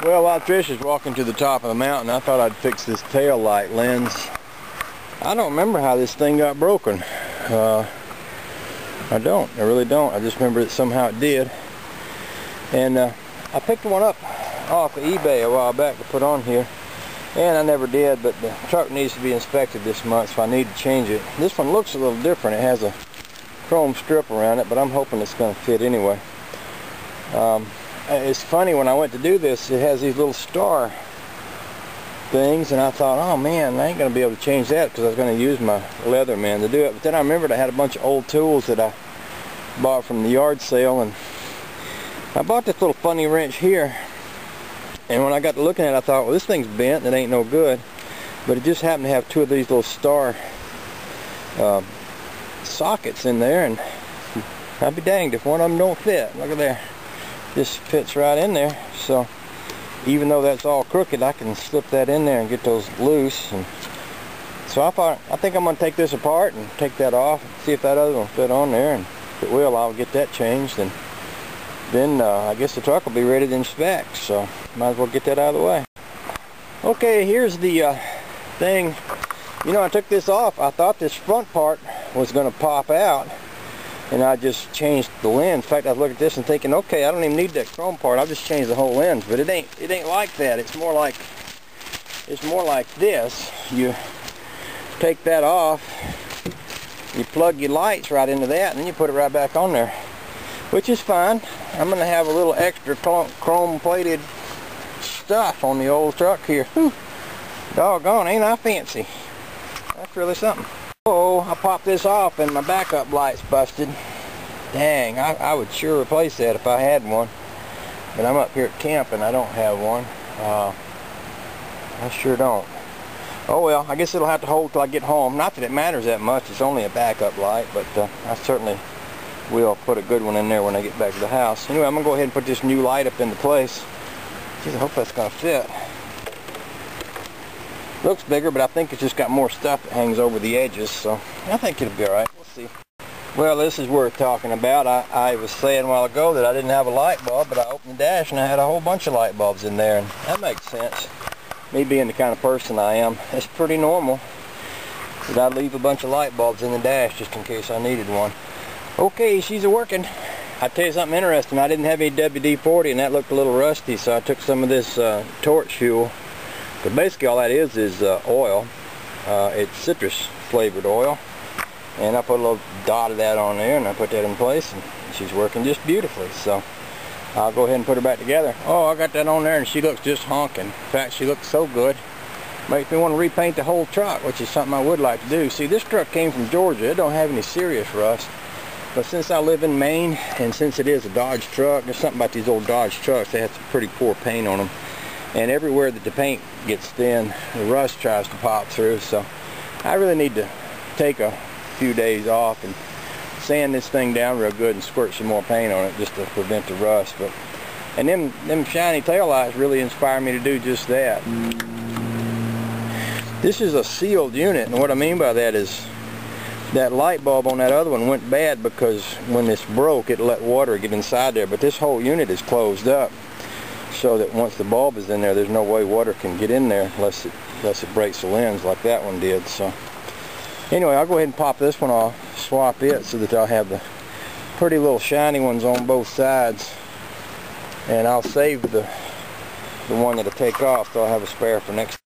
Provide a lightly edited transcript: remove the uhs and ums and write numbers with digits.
Well, while Trish is walking to the top of the mountain, I thought I'd fix this tail light lens. I don't remember how this thing got broken. I really don't. I just remember that somehow it did. And I picked one up off of eBay a while back to put on here, and I never did, but the truck needs to be inspected this month, so I need to change it. This one looks a little different. It has a chrome strip around it, but I'm hoping it's going to fit anyway. It's funny, when I went to do this, it has these little star things, and I thought, oh man, I ain't going to be able to change that because I was going to use my Leatherman to do it. But then I remembered I had a bunch of old tools that I bought from the yard sale, and I bought this little funny wrench here, and when I got to looking at it, I thought, well, this thing's bent and it ain't no good. But it just happened to have two of these little star sockets in there, and I'd be danged if one of them don't fit. Look at there. This fits right in there, so even though that's all crooked, I can slip that in there and get those loose. And so I think I'm going to take this apart and take that off and see if that other one will fit on there, and if it will, I'll get that changed, and then I guess the truck will be ready to inspect, so might as well get that out of the way. Okay, here's the thing. You know, I took this off. I thought this front part was going to pop out, and I just changed the lens. In fact, I was looking at this and thinking, okay, I don't even need that chrome part. I'll just change the whole lens. But it ain't like that. It's more like this. You take that off, you plug your lights right into that, and then you put it right back on there, which is fine. I'm gonna have a little extra chrome plated stuff on the old truck here. Whew. Doggone, ain't I fancy? That's really something. Oh, I popped this off and my backup light's busted. Dang, I would sure replace that if I had one. But I'm up here at camp and I don't have one. I sure don't. Oh well, I guess it'll have to hold till I get home. Not that it matters that much, it's only a backup light, but I certainly will put a good one in there when I get back to the house. Anyway, I'm going to go ahead and put this new light up into place. Geez, I hope that's going to fit. Looks bigger, but I think it's just got more stuff that hangs over the edges, so I think it'll be alright. We'll see. Well, this is worth talking about. I was saying a while ago that I didn't have a light bulb, but I opened the dash and I had a whole bunch of light bulbs in there, and that makes sense. Me being the kind of person I am, it's pretty normal that I leave a bunch of light bulbs in the dash just in case I needed one. Okay, she's a-working. I'll tell you something interesting. I didn't have any WD-40 and that looked a little rusty, so I took some of this torch fuel. But basically all that is oil. It's citrus flavored oil. And I put a little dot of that on there and I put that in place, and she's working just beautifully. So I'll go ahead and put her back together. Oh, I got that on there and she looks just honking. In fact, she looks so good. Makes me want to repaint the whole truck, which is something I would like to do. See, this truck came from Georgia. It don't have any serious rust. But since I live in Maine, and since it is a Dodge truck, there's something about these old Dodge trucks. They have some pretty poor paint on them. And everywhere that the paint gets thin, the rust tries to pop through. So I really need to take a few days off and sand this thing down real good and squirt some more paint on it just to prevent the rust. And them shiny taillights really inspire me to do just that. This is a sealed unit, and what I mean by that is that light bulb on that other one went bad because when this broke, it let water get inside there. But this whole unit is closed up, so that once the bulb is in there, there's no way water can get in there unless it breaks the lens like that one did. So anyway, I'll go ahead and pop this one off, swap it so that I'll have the pretty little shiny ones on both sides, and I'll save the one that'll take off, so I'll have a spare for next